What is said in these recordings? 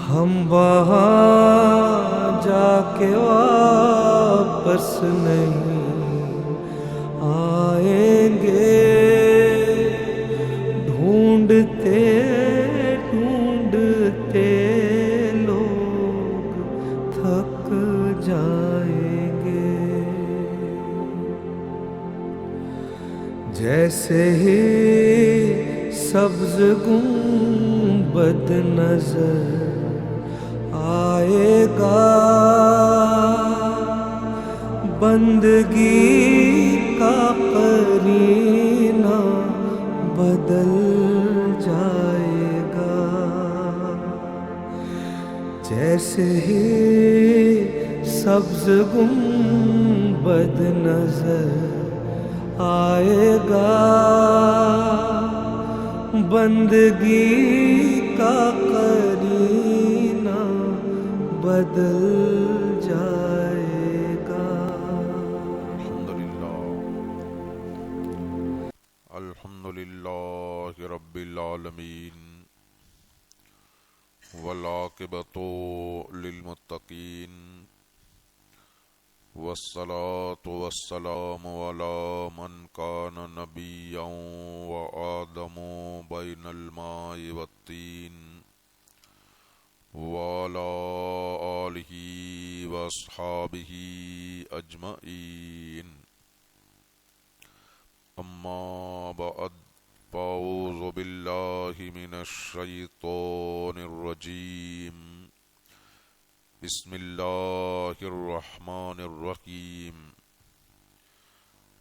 ہم وہاں جا کے واپس نہیں آئیں گے، ڈھونڈتے ڈھونڈتے لوگ تھک جائیں گے۔ جیسے ہی سبز گنبد نظر آئے گا، بندگی کا قرینہ بدل جائے گا۔ جیسے ہی سبز گنبد نظر آئے گا، بندگی کا قرینہ بدل جائے گا۔ الحمدللہ رب العالمین، والعاقبۃ للمتقین، والصلاة والسلام علی من کان نبیا وآدم بین الماء والطین، وعلی آلہ واصحابہ اجمعین۔ اما بعد، فاعوذ باللہ من الشیطان الرجیم، بسم اللہ الرحمن الرحیم۔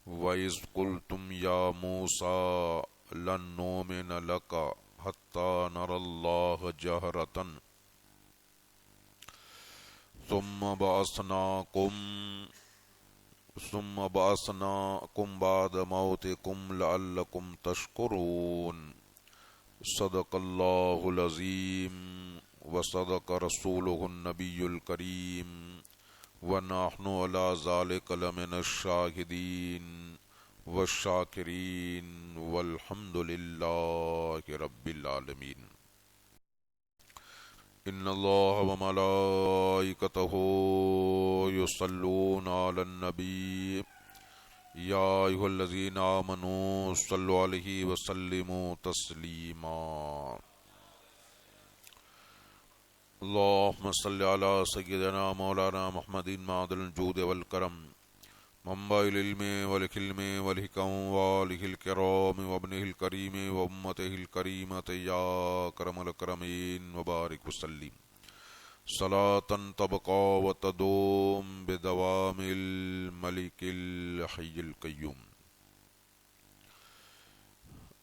وَإِذْ قُلْتُمْ يَا مُوسَىٰ لَن نُّؤْمِنَ لَكَ حَتَّىٰ نَرَى اللَّهَ جَهْرَةً ثُمَّ بَعَثْنَاكُمْ بَعْدَ مَوْتِكُمْ لَعَلَّكُمْ تَشْكُرُونَ۔ صدق اللہ العظیم وصدق رسولہ النبی الکریم، ونحن علی ذلک لمن الشاہدین والشاکرین، والحمد للہ رب العالمین۔ ان اللہ وملائکتہ یصلون علی النبی، یا ایھا الذین آمنوا صلوا علیہ وسلموا تسلیما۔ اللہم صل علی سیدنا مولانا محمد معدن الجود والکرم، منبع العلم والحلم والحکم، وآلہ الکرام وابنہ الکریم وامتہ الکریمۃ یا اکرم الاکرمین، وبارک وسلم صلاۃ تبقی وتدوم بدوام الملک الحی القیوم۔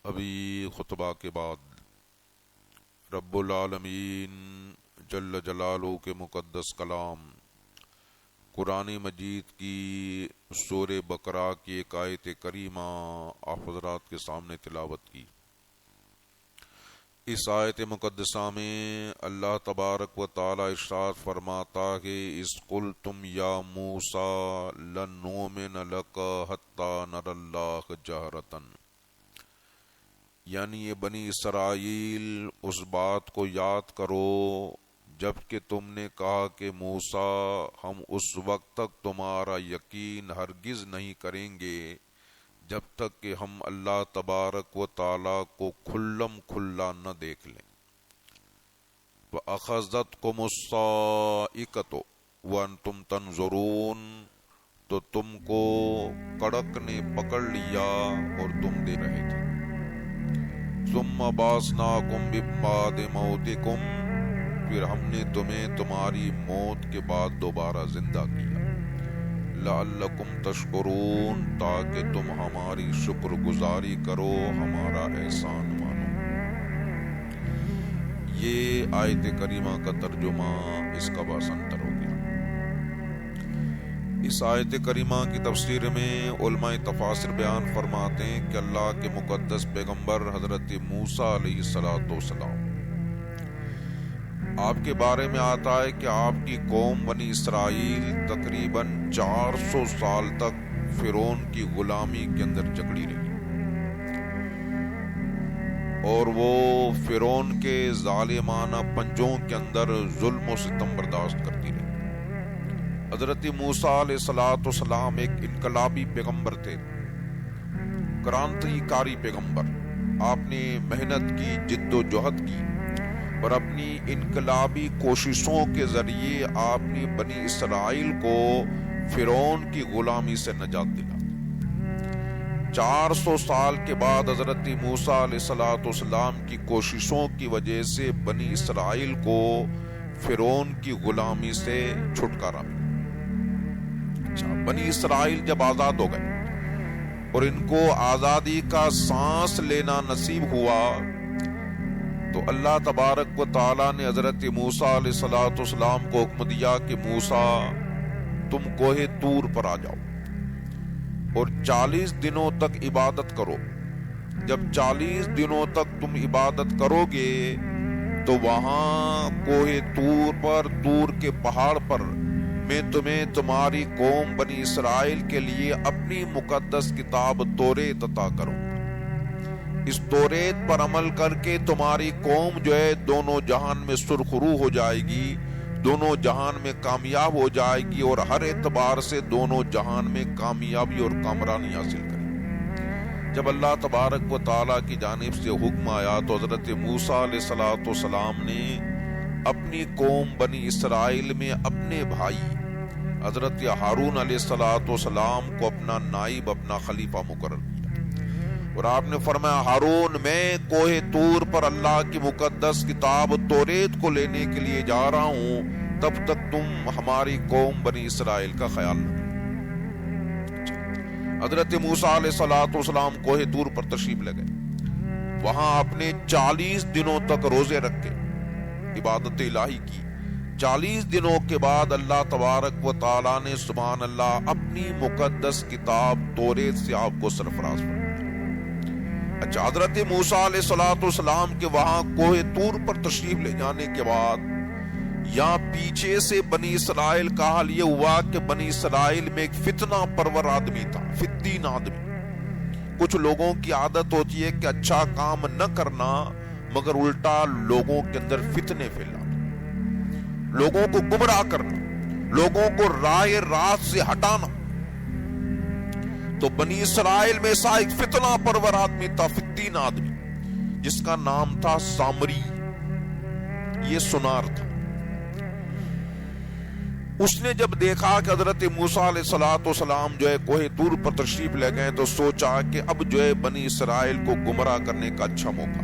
ابھی خطبہ کے بعد رب العالمین جل جلالہ کے مقدس کلام قرآن مجید کی سورہ بقرہ کی ایک آیت کریمہ آپ حضرات کے سامنے تلاوت کی۔ اس آیت مقدسہ میں اللہ تبارک و تعالی ارشاد فرماتا ہے، اذ قلتم یا موسیٰ لن نؤمن لک حتی نری اللہ جہرۃ، یعنی یہ بنی اسرائیل اس بات کو یاد کرو جب کہ تم نے کہا کہ موسیٰ ہم اس وقت تک تمہارا یقین ہرگز نہیں کریں گے جب تک کہ ہم اللہ تبارک و تعالیٰ کو کھلم کھلا نہ دیکھ لیں۔ وَأَخَذَتْكُمُ الصَّاعِقَةُ وَأَنْتُمْ تَنظُرُونَ، تو تم کو کڑک نے پکڑ لیا اور تم دے رہے تھے۔ ثُمَّ بَعَثْنَاكُمْ مِن بَعْدِ مَوْتِكُمْ، پھر ہم نے تمہیں تمہاری موت کے بعد دوبارہ زندہ کیا۔ لعلکم تشکرون، تاکہ تم ہماری شکر گزاری کرو، ہمارا احسان مانو۔ یہ آیت کریمہ کا ترجمہ اس کا باسنتر ہو گیا۔ اس آیت کریمہ کی تفسیر میں علماء تفاسیر بیان فرماتے ہیں کہ اللہ کے مقدس پیغمبر حضرت موسیٰ علیہ السلام، آپ کے بارے میں آتا ہے کہ آپ کی قوم بنی اسرائیل تقریباً 400 سال تک فرعون کی غلامی کے اندر جکڑی رہی، اور وہ فرعون کے ظالمانہ پنجوں کے اندر ظلم و ستم برداشت کرتی رہی۔ حضرت موسیٰ علیہ السلام ایک انقلابی پیغمبر تھے، کرانتی کاری پیغمبر۔ آپ نے محنت کی، جد و جہد کی، اور اپنی انقلابی کوششوں کے ذریعے آپ نے بنی اسرائیل کو فرعون کی غلامی سے نجات دلا۔ 400 سال کے بعد حضرت موسیٰ علیہ السلام کی کوششوں کی وجہ سے بنی اسرائیل کو فرعون کی غلامی سے چھٹکارا ملا۔ بنی اسرائیل جب آزاد ہو گئے اور ان کو آزادی کا سانس لینا نصیب ہوا تو اللہ تبارک و تعالیٰ نے حضرت موسیٰ علیہ السلام کو حکم دیا کہ موسیٰ تم کوہ طور پر آ جاؤ اور 40 دنوں تک عبادت کرو۔ جب 40 دنوں تک تم عبادت کرو گے تو وہاں کوہ طور پر، طور کے پہاڑ پر میں تمہیں تمہاری قوم بنی اسرائیل کے لیے اپنی مقدس کتاب توریت عطا کروں گا۔ اس توریت پر عمل کر کے تمہاری قوم جو ہے دونوں جہان میں سرخرو ہو جائے گی، دونوں جہان میں کامیاب ہو جائے گی، اور ہر اعتبار سے دونوں جہان میں کامیابی اور کامرانی حاصل کرے گی۔ جب اللہ تبارک و تعالیٰ کی جانب سے حکم آیا تو حضرت موسیٰ علیہ السلام نے اپنی قوم بنی اسرائیل میں اپنے بھائی حضرت ہارون علیہ السلام کو اپنا نائب، اپنا خلیفہ مقرر کیا، اور آپ نے فرمایا ہارون میں کوہ طور پر اللہ کی مقدس کتاب توریت کو لینے کے لیے جا رہا ہوں، تب تک تم ہماری قوم بنی اسرائیل کا خیال رکھنا۔ حضرت موسیٰ علیہ السلام کوہ طور پر تشریف لے گئے، وہاں آپ نے 40 دنوں تک روزے رکھے، عبادت الہی کی۔ 40 دنوں کے بعد اللہ تبارک و تعالیٰ نے سبحان اللہ اپنی مقدس کتاب توریت سے آپ کو سرفراز فرمایا۔ اچھا، حضرت موسیٰ علیہ السلام کے وہاں کوہ طور پر تشریف لے جانے کے بعد یہاں پیچھے سے بنی اسرائیل کا حال یہ ہوا کہ بنی اسرائیل میں ایک فتنہ پرور آدمی تھا، فتین آدمی۔ کچھ لوگوں کی عادت ہوتی ہے کہ اچھا کام نہ کرنا مگر الٹا لوگوں کے اندر فتنے پھیلانا، لوگوں کو گمراہ کرنا، لوگوں کو راہ راست سے ہٹانا۔ تو بنی اسرائیل میں ایسا ایک فتنہ پرور آدمی تھا، فتین آدمی، جس کا نام تھا سامری، یہ سنار تھا۔ اس نے جب دیکھا کہ حضرت موسیٰ علیہ السلام جو ہے کوہ طور پر تشریف لے گئے تو سوچا کہ اب جو ہے بنی اسرائیل کو گمراہ کرنے کا اچھا موقع۔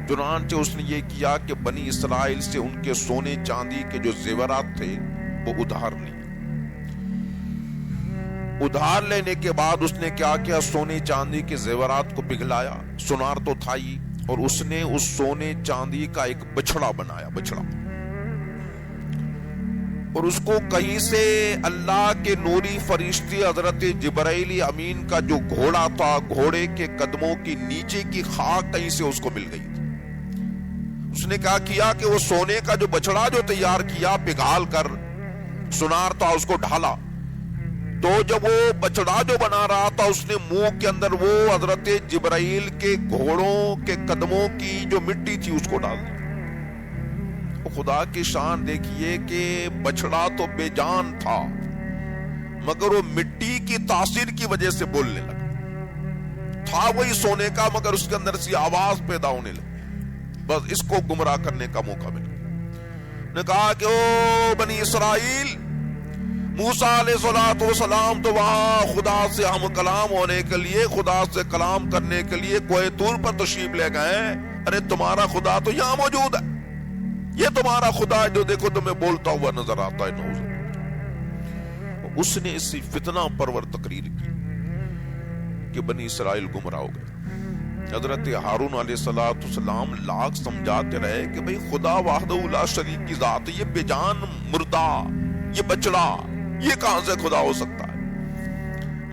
چنانچہ اس نے یہ کیا کہ بنی اسرائیل سے ان کے سونے چاندی کے جو زیورات تھے وہ ادھار لیے۔ ادھار لینے کے بعد اس نے کیا کیا، سونے چاندی کے زیورات کو پگھلایا، سنار تو تھا ہی، اور اس نے اس سونے چاندی کا ایک بچڑا بنایا، بچڑا، اور اس کو کہیں سے اللہ کے نوری فرشتے حضرت جبرائیل امین کا جو گھوڑا تھا، گھوڑے کے قدموں کی نیچے کی خاک کہیں سے اس کو مل گئی تھی۔ اس نے کیا کیا کہ وہ سونے کا جو بچڑا جو تیار کیا پگھال کر، سنار تھا، اس کو ڈھالا، تو جب وہ بچڑا جو بنا رہا تھا اس نے منہ کے اندر وہ حضرت جبرائیل کے گھوڑوں کے قدموں کی جو مٹی تھی اس کو ڈال دی۔ خدا کی شان دیکھیے کہ بچڑا تو بے جان تھا مگر وہ مٹی کی تاثیر کی وجہ سے بولنے لگا، تھا وہی سونے کا مگر اس کے اندر سی آواز پیدا ہونے لگی۔ بس اس کو گمراہ کرنے کا موقع ملا۔ نے کہا کہ او بنی اسرائیل، موسیٰ علیہ السلام تو وہاں خدا سے ہم کلام ہونے کے لیے، خدا سے کلام کرنے کے لیے کوہ طور پر تشریف لے گئے، ارے تمہارا خدا تو یہاں موجود ہے، یہ تمہارا خدا ہے جو دیکھو تمہیں بولتا ہوا نظر آتا ہے۔ نعوذ باللہ۔ اس نے اسی فتنہ پرور تقریر کی کہ بنی اسرائیل گمراہ ہو گئے۔ حضرت ہارون علیہ السلام لاکھ سمجھاتے رہے کہ بھئی خدا وحدہ لا شریک کی ذات، یہ بے جان مردہ، یہ بچڑا، یہ کہاں سے خدا ہو سکتا ہے؟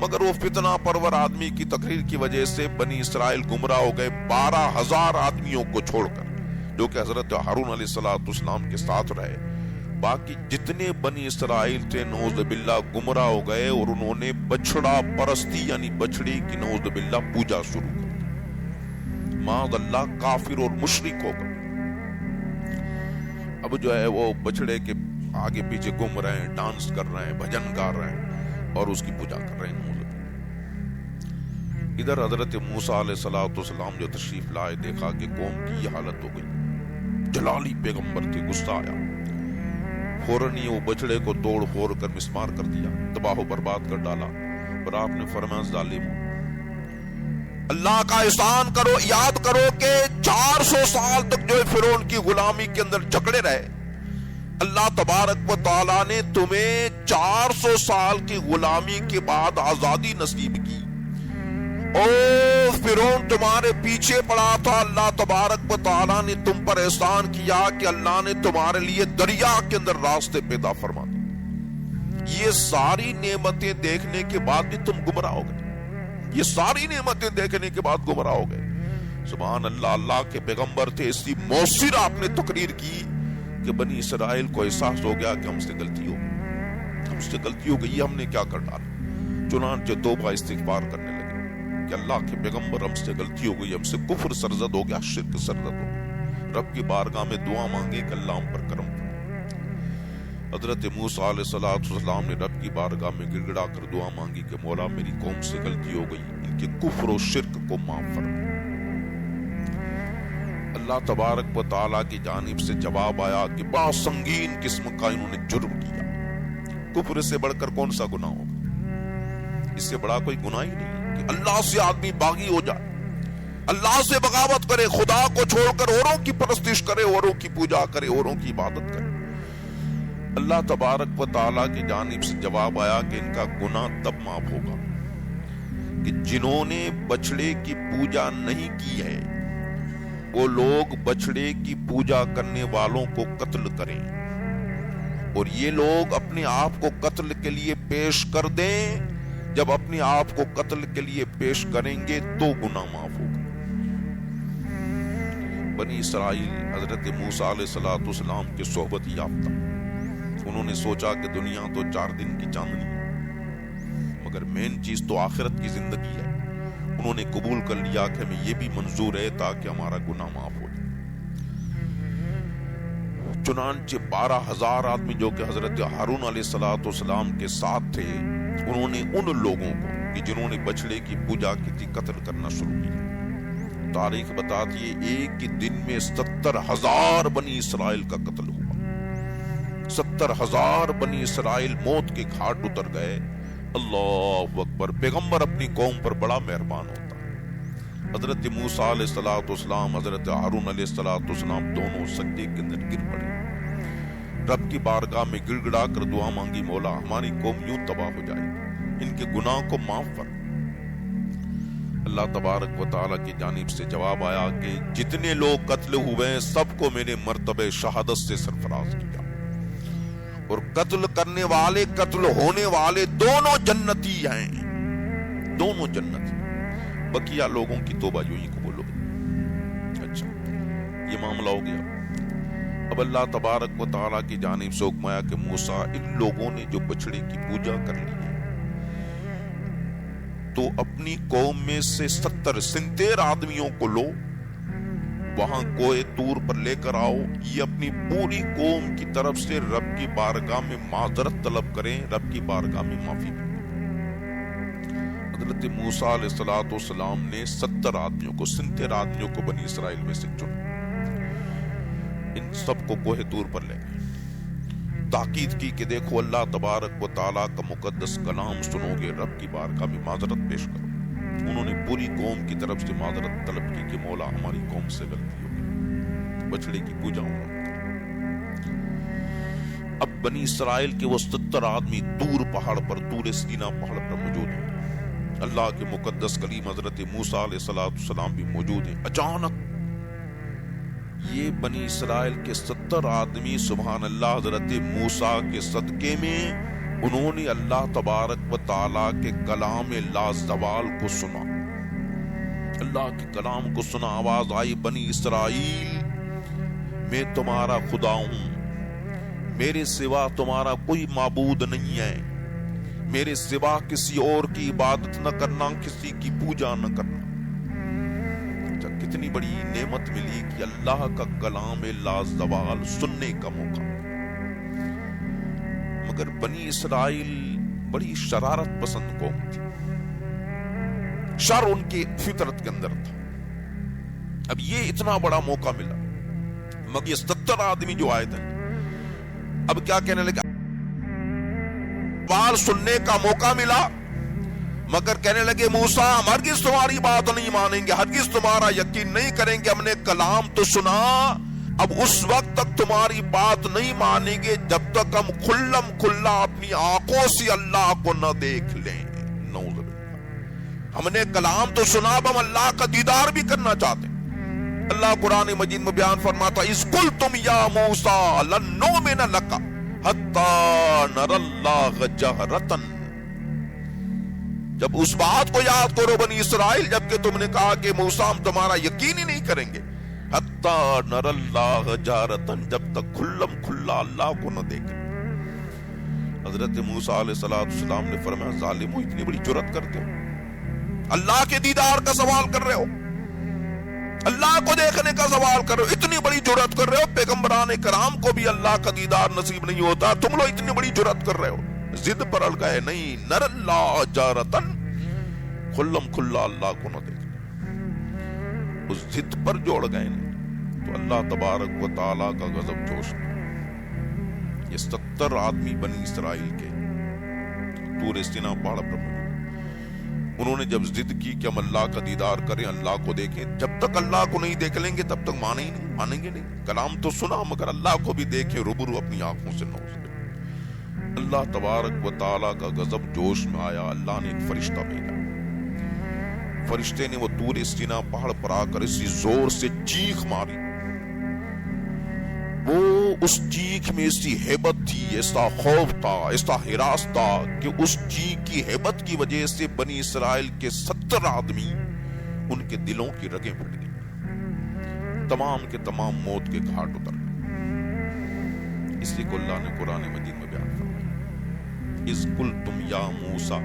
مگر وہ فتنہ پرور آدمی کی تقریر کی وجہ سے بنی اسرائیل گمراہ ہو گئے، 12,000 آدمیوں کو چھوڑ کر جو کہ حضرت ہارون علیہ السلام کے ساتھ رہے۔ باقی جتنے بنی اسرائیل تھے نعوذ باللہ گمراہ ہو گئے، اور انہوں نے بچڑا پرستی یعنی بچڑی کی نعوذ باللہ پوجا شروع کر دی۔ معاذ اللہ کافر اور مشرک ہوگا. اب جو ہے وہ بچڑے کے آگے پیچھے گھوم رہے ہیں، ڈانس کر رہے ہیں، بھجن گا رہے ہیں اور اس کی پوجا کر رہے ہیں. ادھر حضرت موسیٰ علیہ السلام جو تشریف لائے، دیکھا کہ قوم کی یہ حالت ہو گئی. جلالی پیغمبر تھے، غصہ آیا، فوراً ہی وہ بچڑے کو توڑ پھوڑ کر مسمار کر دیا، تباہ و برباد کر ڈالا. اور آپ نے فرمایا ظالم، اللہ کا احسان کرو، یاد کرو کہ 400 سال تک جو فرعون کی غلامی کے اندر جکڑے رہے، اللہ تبارک و تعالیٰ نے تمہیں 400 سال کی غلامی کے بعد آزادی نصیب کی. او فرعون تمہارے پیچھے پڑا تھا، اللہ تبارک و تعالیٰ نے تم پر احسان کیا کہ اللہ نے تمہارے لیے دریا کے اندر راستے پیدا فرما دی. یہ ساری نعمتیں دیکھنے کے بعد بھی تم گمراہ ہو گئے، یہ ساری نعمتیں دیکھنے کے بعد گمراہ ہو گئے. سبحان اللہ. اللہ کے پیغمبر تھے، اسی موثر آپ نے تقریر کی کہ بنی اسرائیل کو احساس ہو گیا کہ ہم سے غلطی ہو گئی، ہم سے غلطی ہو گئی، ہم نے کیا کر ڈالا. چنانچہ توبہ استغفار کرنے لگے کہ اللہ کے پیغمبر ہم سے غلطی ہو گئی، ہم سے کفر سرزد ہو گیا، شرک سرزد ہو گیا. رب کی بارگاہ میں دعا مانگے کہ اللہ ہم پر کرم فرما. حضرت موسیٰ علیہ السلام نے رب کی بارگاہ میں گڑ گڑا کر دعا مانگی کہ مولا میری قوم سے غلطی ہو گئی، ان کے کفر و شرک کو معاف فرما. اللہ تبارک و تعالیٰ کی جانب سے جواب آیا کہ بہت سنگین قسم کا انہوں نے جرم کیا. کفر سے بڑھ کر کون سا گناہ ہوگا؟ اس سے بڑا کوئی گناہ ہی نہیں کہ اللہ سے آدمی باغی ہو جائے، اللہ سے بغاوت کرے، خدا کو چھوڑ کر اوروں کی پرستش کرے، اوروں کی پوجا کرے، اوروں کی عبادت کرے. اللہ تبارک و تعالیٰ کی جانب سے جواب آیا کہ ان کا گناہ تب معاف ہوگا کہ جنہوں نے بچڑے کی پوجا نہیں کی ہے وہ لوگ بچڑے کی پوجا کرنے والوں کو قتل کریں، اور یہ لوگ اپنے آپ کو قتل کے لیے پیش کر دیں. جب اپنے آپ کو قتل کے لیے پیش کریں گے تو گناہ معاف ہوگا. بنی اسرائیل حضرت موسیٰ علیہ السلام کے صحبت یافتہ، انہوں نے سوچا کہ دنیا تو 4 دن کی چاندنی ہے، مگر مین چیز تو آخرت کی زندگی ہے. انہوں نے قبول کر لیا کہ ہمیں یہ بھی منظور ہے تاکہ ہمارا گناہ معاف ہو جائے. چنانچہ 12,000 آدمی جو کہ حضرت ہارون علیہ السلام کے ساتھ تھے، انہوں نے ان لوگوں کو کہ جنہوں نے بچڑے کی پوجا کی تھی قتل کرنا شروع کیا. تاریخ بتاتی ہے ایک ہی دن میں 70,000 بنی اسرائیل کا قتل ہوا. 70,000 بنی اسرائیل موت کے گھاٹ اتر گئے. اللہ اکبر. پیغمبر اپنی قوم پر بڑا مہربان ہوتا ہے. حضرت موسیٰ علیہ السلام، حضرت ہارون علیہ السلام دونوں سجدے کے اندر گر پڑے، رب کی بارگاہ میں گڑ گڑا کر دعا مانگی، مولا ہماری قوم یوں تباہ ہو جائے، ان کے گناہ کو معاف فرما. اللہ تبارک و تعالیٰ کی جانب سے جواب آیا کہ جتنے لوگ قتل ہوئے ہیں سب کو میں نے مرتبہ شہادت سے سرفراز کیا، اور قتل کرنے والے قتل ہونے والے دونوں جنتی ہیں، دونوں جنتی. بقیہ لوگوں کی توبہ یوں ہی قبول ہو گئی. اچھا یہ معاملہ ہو گیا. اب اللہ تبارک و تعالیٰ کی جانب سے حکم آیا کہ موسیٰ ان لوگوں نے جو بچڑے کی پوجا کر لی ہے تو اپنی قوم میں سے 70 آدمیوں کو لو، وہاں کوہ طور پر لے کر آؤ، یہ اپنی پوری قوم کی طرف سے رب کی بارگاہ میں معذرت طلب کریں، رب کی بارگاہ میں معافی مانگیں. حضرت موسیٰ علیہ السلام نے 70 آدمیوں کو 70 آدمیوں کو بنی اسرائیل میں سے چنا، ان سب کو کوہ طور پر لے گئے. تاکید کی کہ دیکھو اللہ تبارک و تعالیٰ کا مقدس کلام سنو گے، رب کی بارگاہ میں معذرت پیش کرو. انہوں نے پوری قوم کی طرف سے معذرت طلب کی کہ مولا ہماری قوم سے غلطی ہو گئی، بچڑے کی پوجا ہونا. اب بنی اسرائیل کے وہ 70 آدمی طور پہاڑ پر، طور سینا پہاڑ پر موجود ہیں. اللہ کے مقدس کلیم حضرت موسیٰ علیہ السلام بھی موجود ہیں. اچانک یہ بنی اسرائیل کے 70 آدمی سبحان اللہ حضرت موسیٰ کے صدقے میں انہوں نے اللہ تبارک و تعالیٰ کے کلام لازوال کو سنا، اللہ کے کلام کو سنا. آواز آئی، بنی اسرائیل میں تمہارا خدا ہوں، میرے سوا تمہارا کوئی معبود نہیں ہے، میرے سوا کسی اور کی عبادت نہ کرنا، کسی کی پوجا نہ کرنا. اتنی بڑی نعمت ملی کہ اللہ کا کلام لازوال سننے کا موقع، مگر بنی اسرائیل بڑی شرارت پسند قوم تھی، شر ان کی فطرت کے اندر تھا۔ اب یہ اتنا بڑا موقع ملا، مگر یہ 70 آدمی جو آئے تھے اب کیا کہنے لگے، بال سننے کا موقع ملا مگر کہنے لگے موسیٰ ہم ہرگز تمہاری بات نہیں مانیں گے، ہرگز تمہارا یقین نہیں کریں گے، ہم نے کلام تو سنا، اب اس وقت تک تمہاری بات نہیں مانیں گے جب تک ہم کھلم کھلا اپنی آنکھوں سے اللہ کو نہ دیکھ لیں۔ نعوذ باللہ، ہم نے کلام تو سنا، اب ہم اللہ کا دیدار بھی کرنا چاہتے ہیں۔ اللہ قرآن مجید میں بیان فرماتا اذ قلتم یا موسیٰ لن نؤمن لک حتی نری اللہ جہرۃ، جب اس بات کو یاد کرو بنی اسرائیل جبکہ تم نے کہا کہ موسیٰ ہم تمہارا یقین ہی نہیں کریں گے، حتی نری اللہ جہرۃ، جب تک کھلم کھلا اللہ کو نہ دیکھیں۔ حضرت موسیٰ علیہ السلام نے فرمایا ظالمو اتنی بڑی جرات کرتے ہو، اللہ کے دیدار کا سوال کر رہے ہو، اللہ کو دیکھنے کا سوال کر رہے ہو، اتنی بڑی جرات کر رہے ہو، پیغمبران کرام کو بھی اللہ کا دیدار نصیب نہیں ہوتا، تم لوگ اتنی بڑی جرات کر رہے ہو۔ ضد پر اڑ گئے، نہیں نر اللہ جارتن، کھلم کھلا اللہ کو نہ دیکھنا، اس ضد پر جو اڑ گئے تو اللہ تبارک و تعالیٰ کا غضب جوش میں۔ یہ 70 آدمی بنی اسرائیل کے طور سینا پہاڑ پر موجود، انہوں نے جب ضد کی کہ ہم اللہ کا دیدار کریں، اللہ کو دیکھیں، جب تک اللہ کو نہیں دیکھ لیں گے تب تک مانیں گے نہیں، کلام تو سنا مگر اللہ کو بھی دیکھیں روبرو اپنی آنکھوں سے۔ نوز اللہ تبارک و تعالیٰ کا غضب جوش میں آیا، اللہ نے ایک فرشتہ بھیجا، فرشتے نے وہ طور سینا پہاڑ پر آ کر اسی زور سے چیخ ماری، وہ اس چیخ میں ایسی ہیبت تھی، ایسا خوف تھا، ایسا ہراس تھا کہ اس چیخ کی ہیبت کی وجہ سے بنی اسرائیل کے 70 آدمی ان کے دلوں کی رگیں پھٹ گئی، تمام کے تمام موت کے گھاٹ اتر گئے۔ اسی کو اللہ نے قرآن مجید میں بیان فرمایا اذ قلتم یا موسیٰ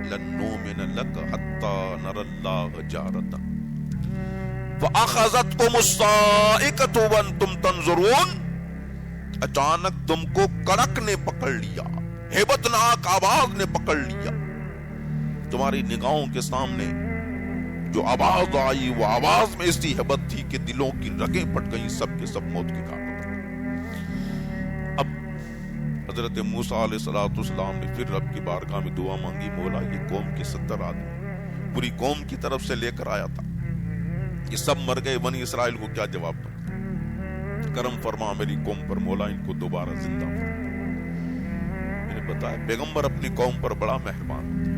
لن نؤمن لک حتی نری اللہ جہرۃ فَأَخَذَتْكُمُ الصَّاعِقَةُ وَأَنْتُمْ تَنْظُرُونَ، اچانک تم کو کڑک نے پکڑ لیا، ہیبت ناک آواز نے پکڑ لیا، تمہاری نگاہوں کے سامنے جو آواز آئی وہ آواز میں ایسی ہیبت تھی کہ دلوں کی رگیں پھٹ گئیں، سب کے سب موت کے گھاٹ اتر گئے۔ اب حضرت موسیٰ علیہ السلام نے پھر رب کی بارگاہ میں دعا مانگی، مولا یہ قوم کے 70 آدمی پوری قوم کی طرف سے لے کر آیا تھا، یہ سب مر گئے، بنی اسرائیل کو کیا جواب دوں، کرم فرما میری قوم پر مولا، ان کو دوبارہ زندہ فرما۔ میں نے بتایا پیغمبر اپنی قوم پر بڑا مہربان ہوتا،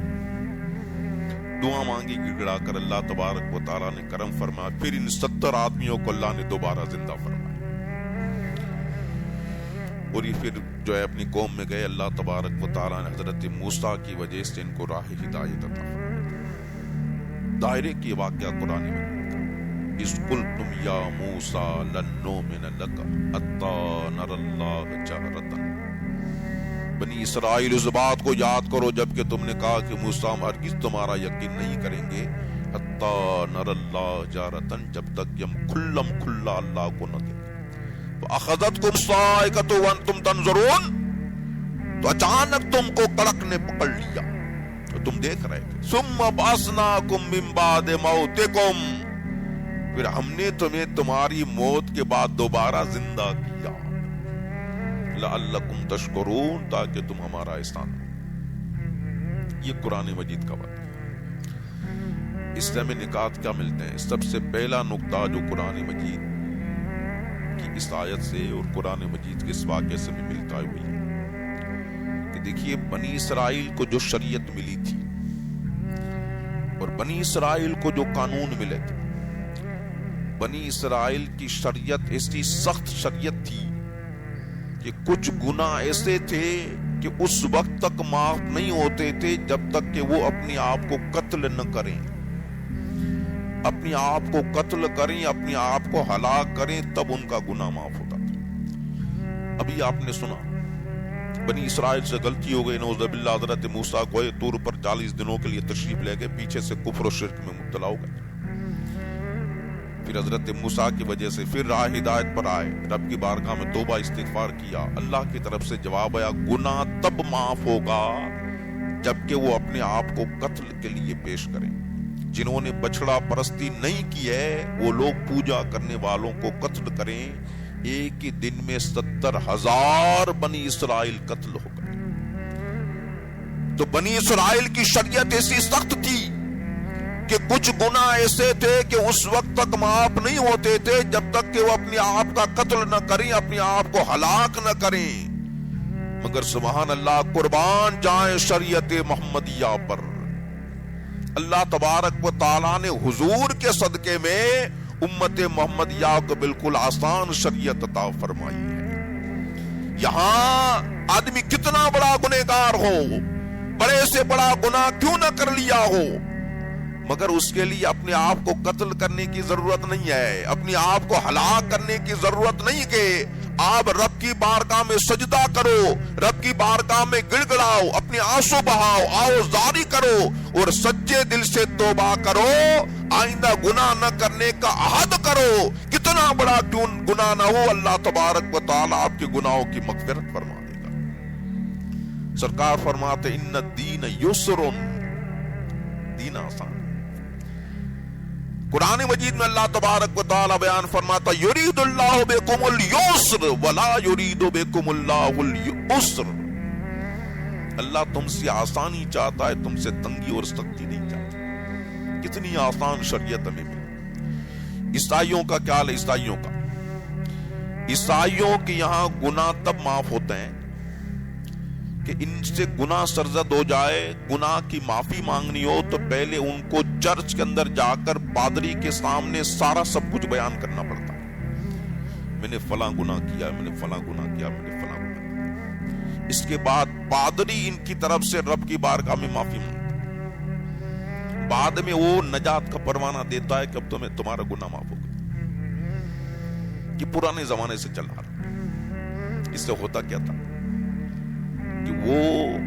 دعا مانگی گڑ گڑا کر، اللہ تبارک و تعالیٰ نے کرم فرمایا، پھر ان 70 آدمیوں کو اللہ نے دوبارہ زندہ فرمایا، اور یہ پھر جو ہے اپنی قوم میں گئے، اللہ تبارک و تعالیٰ نے حضرت موسیٰ کی وجہ سے ان کو راہ ہدایت عطا فرمائی۔ دائرے کی واقعہ قرآن میں اذ قلتم یا موسیٰ لن نؤمن لک حتی نری اللہ جہرۃ، بنی اسرائیل اس بات کو یاد کرو جبکہ تم نے کہا کہ موسیٰ ہم ہرگز تمہارا یقین نہیں کریں گے، حتی نری اللہ جہرۃ، جب تک کہ ہم کھلم کھلا اللہ کو نہ دیکھیں۔ فَأَخَذَتْكُمُ الصَّاعِقَةُ وَأَنْتُمْ تَنْظُرُونَ، تو اچانک تم کو کڑک نے پکڑ لیا تو تم دیکھ رہے تھے، ثُمَّ بَعَثْنَاكُم مِّن بَعْدِ مَوْتِكُمْ، پھر ہم نے تمہیں تمہاری موت کے بعد دوبارہ زندہ کیا، لعلکم تشکرون، تاکہ تم ہمارا احسان کرو۔ یہ قرآن مجید کا وعدہ ہے۔ اس سے ہمیں نکات کیا ملتے ہیں؟ سب سے پہلا نقطہ جو قرآن مجید کی اس آیت سے اور قرآن مجید کے اس واقعے سے بھی ملتا ہے ہوئی کہ دیکھیے بنی اسرائیل کو جو شریعت ملی تھی اور بنی اسرائیل کو جو قانون ملے تھے، بنی اسرائیل کی شریعت ایسی سخت شریعت تھی کہ کچھ گناہ ایسے تھے کہ اس وقت تک معاف نہیں ہوتے تھے جب تک کہ وہ اپنے آپ کو قتل نہ کریں، اپنے آپ کو قتل کریں، اپنے آپ کو ہلاک کریں، تب ان کا گناہ معاف ہوتا تھا۔ ابھی آپ نے سنا بنی اسرائیل سے غلطی ہو گئی، نعوذ باللہ، حضرت موسیٰ کو طور پر 40 دنوں کے لیے تشریف لے گئے، پیچھے سے کفر و شرک میں مبتلا ہو گئے، پھر حضرت موسیٰ کی وجہ سے پھر راہ ہدایت پر آئے، رب کی بارگاہ میں توبہ استغفار کیا، اللہ کی طرف سے جواب آیا گناہ تب معاف ہوگا جبکہ وہ اپنے آپ کو قتل کے لیے پیش کریں۔ جنہوں نے بچڑا پرستی نہیں کی ہے وہ لوگ پوجا کرنے والوں کو قتل کریں، ایک ہی دن میں 70,000 بنی اسرائیل قتل ہو گئے۔ تو بنی اسرائیل کی شریعت ایسی سخت تھی کہ کچھ گناہ ایسے تھے کہ اس وقت تک معاف نہیں ہوتے تھے جب تک کہ وہ اپنے آپ کا قتل نہ کریں، اپنے آپ کو ہلاک نہ کریں۔ مگر سبحان اللہ، قربان جائیں شریعت محمدیہ پر، اللہ تبارک و تعالیٰ نے حضور کے صدقے میں امت محمدیہ کو بالکل آسان شریعت عطا فرمائی ہے۔ یہاں آدمی کتنا بڑا گنہگار ہو، بڑے سے بڑا گناہ کیوں نہ کر لیا ہو، مگر اس کے لیے اپنے آپ کو قتل کرنے کی ضرورت نہیں ہے، اپنے آپ کو ہلاک کرنے کی ضرورت نہیں کہ آپ رب کی بارگاہ میں سجدہ کرو، رب کی بارگاہ میں گڑ گڑاؤ، اپنے آنسو بہاؤ، آؤ زاری کرو اور سچے دل سے توبہ کرو، آئندہ گناہ نہ کرنے کا عہد کرو۔ کتنا بڑا کیوں گناہ نہ ہو، اللہ تبارک و تعالیٰ آپ کے گناہوں کی مغفرت فرما دے گا۔ سرکار فرماتے ان الدین یسر، دین آسان۔ قرآن مجید میں اللہ تبارک و تعالیٰ بیان فرماتا یرید اللہ بکم اليسر ولا یرید بکم اللہ العسر، اللہ تم سے آسانی چاہتا ہے، تم سے تنگی اور سختی نہیں چاہتا۔ کتنی آسان شریعت ہمیں ملی۔ عیسائیوں کا کیا حال ہے؟ عیسائیوں کے یہاں گناہ تب معاف ہوتے ہیں کہ ان سے گناہ سرزد ہو جائے، گناہ کی معافی مانگنی ہو تو پہلے ان کو چرچ کے اندر جا کر پادری کے سامنے سارا سب کچھ بیان کرنا پڑتا ہے۔ میں نے فلاں گناہ کیا، میں نے فلاں گناہ کیا، میں نے فلاں گناہ کیا۔ اس کے بعد پادری ان کی طرف سے رب کی بارگاہ میں معافی مانگتا ہے، بعد میں وہ نجات کا پروانہ دیتا ہے کہ اب تمہارا گناہ معاف ہو گیا۔ یہ پرانے زمانے سے چل رہا۔ اس سے ہوتا کیا تھا کہ وہ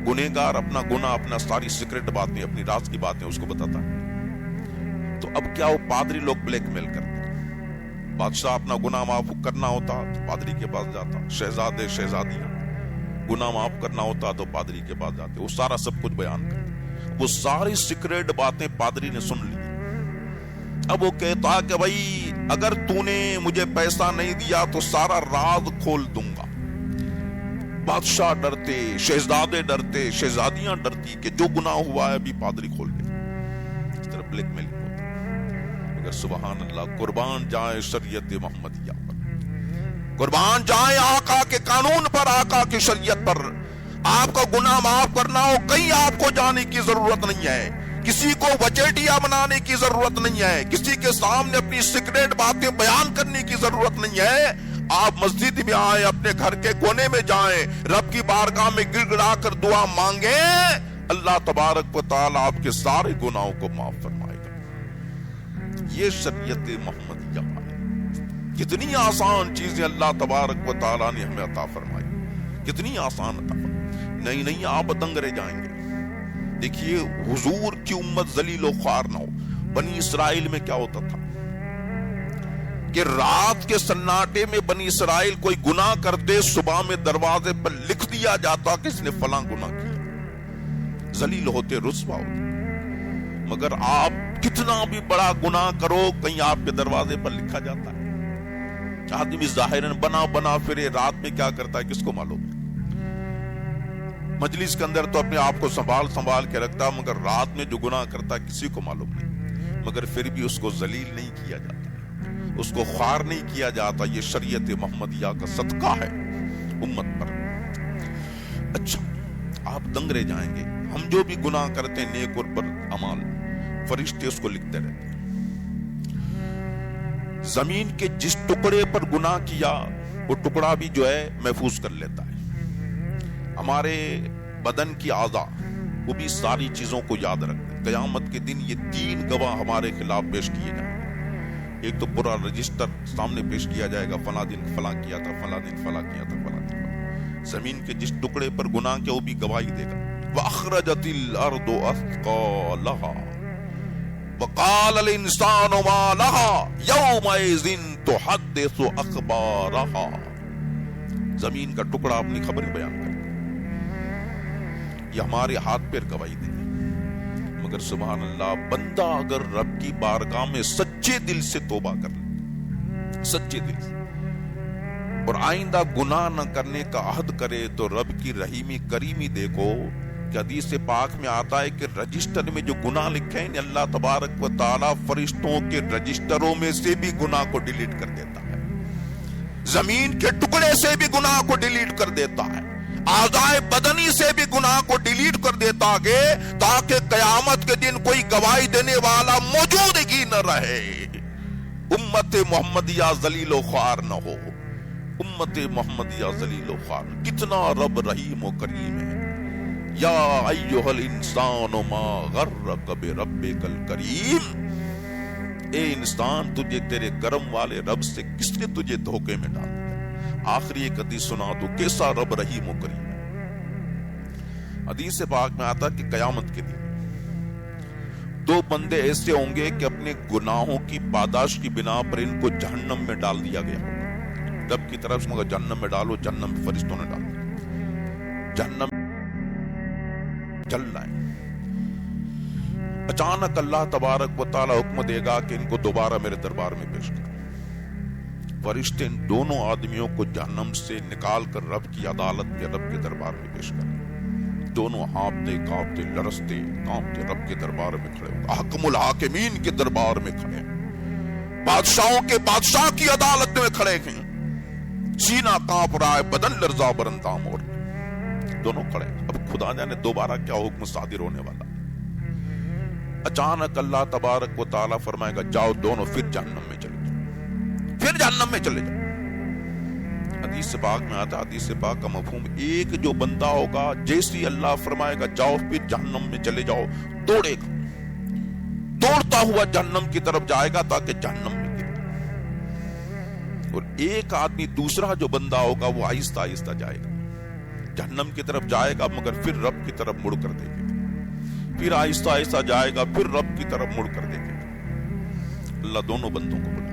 گنہگار اپنا گناہ، اپنا ساری سیکرٹ باتیں، اپنی راز کی باتیں اس کو بتاتا ہے۔ تو اب کیا وہ پادری لوگ بلیک میل کرتے، بادشاہ اپنا گناہ معاف کرنا ہوتا تو پادری کے پاس جاتا، شہزادے شہزادیاں گناہ معاف کرنا ہوتا تو پادری کے پاس جاتے، وہ سارا سب کچھ بیان کرتے۔ وہ ساری سیکرٹ باتیں پادری نے سن لی۔ اب وہ کہتا کہ بھائی اگر تو نے مجھے پیسہ نہیں دیا تو سارا راز کھول دوں گا۔ بادشاہ ڈرتے، شہزادے ڈرتے، شہزادیاں ڈرتی کہ جو گناہ ہوا ہے ابھی پادری کھول دے۔ اس طرح بلیک میلنگ ہوتا ہے۔ مگر سبحان اللہ، قربان جائیں شریعت محمدیہ پر، قربان جائیں آقا کے قانون پر، آقا کی شریعت پر۔ آپ کا گناہ معاف کرنا ہو کہیں آپ کو جانے کی ضرورت نہیں ہے، کسی کو وچیٹیا بنانے کی ضرورت نہیں ہے، کسی کے سامنے اپنی سیکریٹ باتیں بیان کرنے کی ضرورت نہیں ہے۔ آپ مسجد میں آئیں، اپنے گھر کے کونے میں جائیں، رب کی بارگاہ میں گڑ گڑا کر دعا مانگیں، اللہ تبارک و تعالیٰ آپ کے سارے گناہوں کو معاف فرمائے گا۔ یہ شریعت محمدیہ ہے۔ کتنی آسان چیزیں اللہ تبارک و تعالیٰ نے ہمیں عطا فرمائی، کتنی آسان عطا فرمائی۔ نہیں آپ دنگ رہ جائیں گے۔ دیکھیے حضور کی امت ذلیل و خوار نہ ہو۔ بنی اسرائیل میں کیا ہوتا تھا کہ رات کے سناٹے میں بنی اسرائیل کوئی گناہ کرتے، صبح میں دروازے پر لکھ دیا جاتا کہ اس نے فلاں گناہ کیا۔ ذلیل ہوتے، رسوا ہوتے۔ مگر آپ کتنا بھی بڑا گناہ کرو، کہیں آپ کے دروازے پر لکھا جاتا ہے۔ آدمی ظاہراً بنا پھرے، رات میں کیا کرتا ہے کس کو معلوم ہے۔ مجلس کے اندر تو اپنے آپ کو سنبھال کے رکھتا، مگر رات میں جو گناہ کرتا ہے کسی کو معلوم نہیں۔ مگر پھر بھی اس کو ذلیل نہیں کیا جاتا، اس کو خوار نہیں کیا جاتا۔ یہ شریعت محمدیہ کا صدقہ ہے امت پر۔ اچھا، آپ دنگ رہ جائیں گے۔ ہم جو بھی گناہ کرتے ہیں نیک اور بد اعمال، فرشتے اس کو لکھتے رہتے ہیں۔ زمین کے جس ٹکڑے پر گناہ کیا وہ ٹکڑا بھی جو ہے محفوظ کر لیتا ہے۔ ہمارے بدن کی اعضاء وہ بھی ساری چیزوں کو یاد رکھتے ہیں۔ قیامت کے دن یہ 3 گواہ ہمارے خلاف پیش کیے جائیں گے۔ ایک تو پورا رجسٹر سامنے پیش کیا جائے گا، فلاں دن فلاں کیا تھا، فلاں دن فلاں کیا تھا، فلاں دن فلاں۔ زمین کے جس ٹکڑے پر گناہ کیا وہ بھی گواہی دے گا۔ وَأَخْرَجَتِ الْأَرْضُ أَثْقَالَهَا، وقال الانسان ما لها یومئذ تحدث اخبارها، زمین کا ٹکڑا اپنی خبر بیان کرے، یہ ہمارے ہاتھ پیر گواہی دے، مگر سبحان اللہ بندہ اگر رب کی بارگاہ میں سچے دل سے توبہ کر لے، سچے دل سے، اور آئندہ گناہ نہ کرنے کا عہد کرے، تو رب کی رحیمی کریمی دیکھو کہ حدیث پاک میں آتا ہے کہ رجسٹر میں جو گناہ لکھے ہیں اللہ تبارک و تعالیٰ فرشتوں کے رجسٹروں میں سے بھی گناہ کو ڈیلیٹ کر دیتا ہے، زمین کے ٹکڑے سے بھی گناہ کو ڈیلیٹ کر دیتا ہے، اعضائے بدنی سے بھی گناہ کو ڈیلیٹ کر دیتا ہے، تاکہ قیامت کے دن کوئی گواہی دینے والا موجود ہی نہ رہے، امت محمدیہ ذلیل و خوار نہ ہو، امت محمدیہ ذلیل و خوار۔ کتنا رب رحیم و کریم ہے، یا ایھا الانسان ما غرک بربک الکریم، اے انسان تجھے تیرے کرم والے رب سے کس نے تجھے دھوکے میں ڈال دیا۔ آخری ایک حدیث سنا دو، کیسا رب رحیم و کریم ہے۔ حدیث پاک میں آتا کہ قیامت کے دن دو بندے ایسے ہوں گے کہ اپنے گناہوں کی پاداش کی بنا پر ان کو جہنم میں ڈال دیا گیا ہوگا، رب کی طرف سے مگر جہنم میں ڈالو، جہنم میں فرشتوں نے ڈال دیا، جہنم چل رہا ہے۔ اچانک اللہ تبارک و تعالی حکم دے گا کہ ان کو دوبارہ میرے دربار میں پیش کرو، فرشتے ان دونوں آدمیوں کو جہنم سے نکال کر رب کی عدالت میں، رب کے دربار میں پیش کریں، دونوں ہانپتے کانپتے لرزتے کانپتے رب کے دربار میں کھڑے ہوں، حکم الحاکمین کے دربار میں کھڑے ہیں، بادشاہوں کے بادشاہ کی عدالت میں کھڑے ہیں، سینہ کانپ رہا ہے، بدن لرزا بر اندام ہو رہا ہے، دونوں کھڑے ہیں۔ اب خدا جانے دوبارہ کیا حکم صادر ہونے والا۔ اچانک اللہ تبارک و تعالیٰ فرمائے گا جاؤ دونوں پھر جہنم میں چلے جاؤ، پھر جہنم میں چلے جاؤ۔ حدیث پاک میں آتا، حدیث پاک کا مفہوم، ایک جو بندہ ہوگا جیسی اللہ فرمائے گا جاؤ پھر جہنم میں چلے جاؤ، دوڑے گا، دوڑتا ہوا جہنم کی طرف جائے گا تاکہ جہنم میں گرے، اور ایک آدمی دوسرا جو بندہ ہوگا وہ آہستہ آہستہ جائے گا، جہنم کی طرف جائے گا مگر پھر رب کی طرف مڑ کر دیکھے گا، پھر آہستہ آہستہ جائے گا، پھر رب کی طرف مڑ کر دیکھے گا۔ اللہ دونوں بندوں کو بلا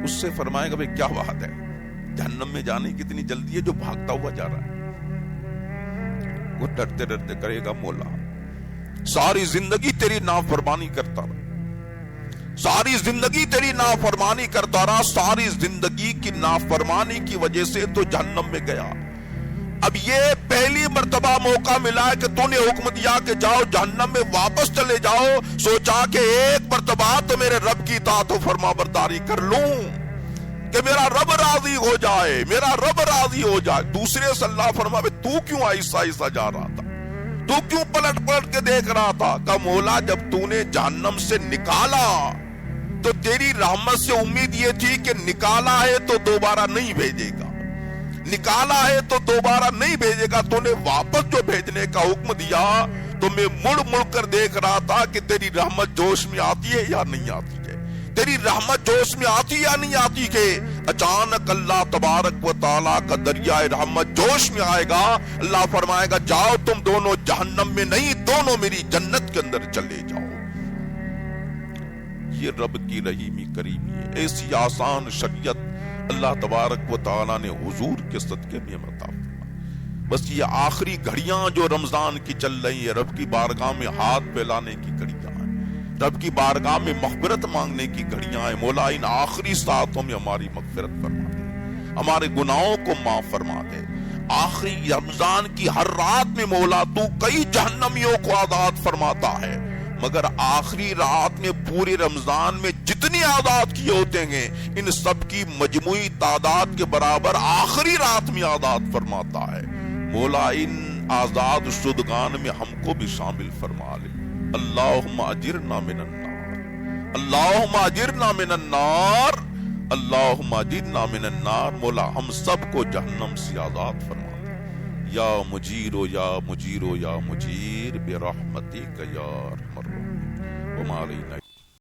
اس سے فرمائے گا بھئی کیا بات ہے، جہنم میں جانے کی اتنی جلدی ہے جو بھاگتا ہوا جا رہا ہے؟ وہ ڈرتے ڈرتے کرے گا مولا ساری زندگی تیری نافرمانی کرتا رہا، ساری زندگی تیری نافرمانی کرتا رہا، ساری زندگی کی نافرمانی کی وجہ سے تو جہنم میں گیا، اب یہ پہلی مرتبہ موقع ملا ہے کہ تو نے حکم دیا کہ جاؤ جہنم میں واپس چلے جاؤ، سوچا کہ ایک مرتبہ تو میرے رب کی اطاعت و فرما برداری کر لوں کہ میرا رب راضی ہو جائے، میرا رب راضی ہو جائے۔ دوسرے سے اللہ فرمائے تو کیوں آہستہ آہستہ جا رہا تھا، تو کیوں پلٹ پلٹ کے دیکھ رہا تھا؟ کہ مولا جب تو نے جہنم سے نکالا تو تیری رحمت سے امید یہ تھی کہ نکالا ہے تو دوبارہ نہیں بھیجے گا، نکالا ہے تو دوبارہ نہیں بھیجے گا، تو نے واپس جو بھیجنے کا حکم دیا تو میں مڑ مڑ کر دیکھ رہا تھا کہ تیری رحمت جوش میں آتی ہے یا نہیں آتی ہے، تیری رحمت جوش میں آتی یا نہیں آتی کہ اچانک اللہ تبارک و تعالیٰ کا دریائے رحمت جوش میں آئے گا، اللہ فرمائے گا جاؤ تم دونوں جہنم میں نہیں، دونوں میری جنت کے اندر چلے جاؤ۔ یہ رب کی رحیمی کریمی ہے، ایسی آسان شریعت اللہ تبارک و تعالیٰ نے حضور کے صدقے میں عطا فرمائی۔ بس یہ آخری گھڑیاں جو رمضان کی چل رہی ہیں، رب کی بارگاہ میں ہاتھ پھیلانے کی گھڑیاں ہیں، رب کی بارگاہ میں مغفرت مانگنے کی گھڑیاں ہیں۔ مولا ان آخری ساعتوں میں ہماری مغفرت فرما دے، ہمارے گناہوں کو معاف فرما دے۔ آخری رمضان کی ہر رات میں مولا تو کئی جہنمیوں کو آزاد فرماتا ہے، مگر آخری رات میں پورے رمضان میں جتنے آزاد کیے ہوتے ہیں ان سب کی مجموعی تعداد کے برابر آخری رات میں آزاد فرماتا ہے۔ مولا ان آزاد شدگان میں ہم کو بھی شامل فرما لے۔ اللہم اجرنا من النار، اللہم اجرنا من النار، اللہم اجرنا من النار۔ مولا ہم سب کو جہنم سے آزاد فرما دے۔ یا مجیرو یا مجیرو یا مجیر برحمتک یا ارحم الراحمین۔ وما علینا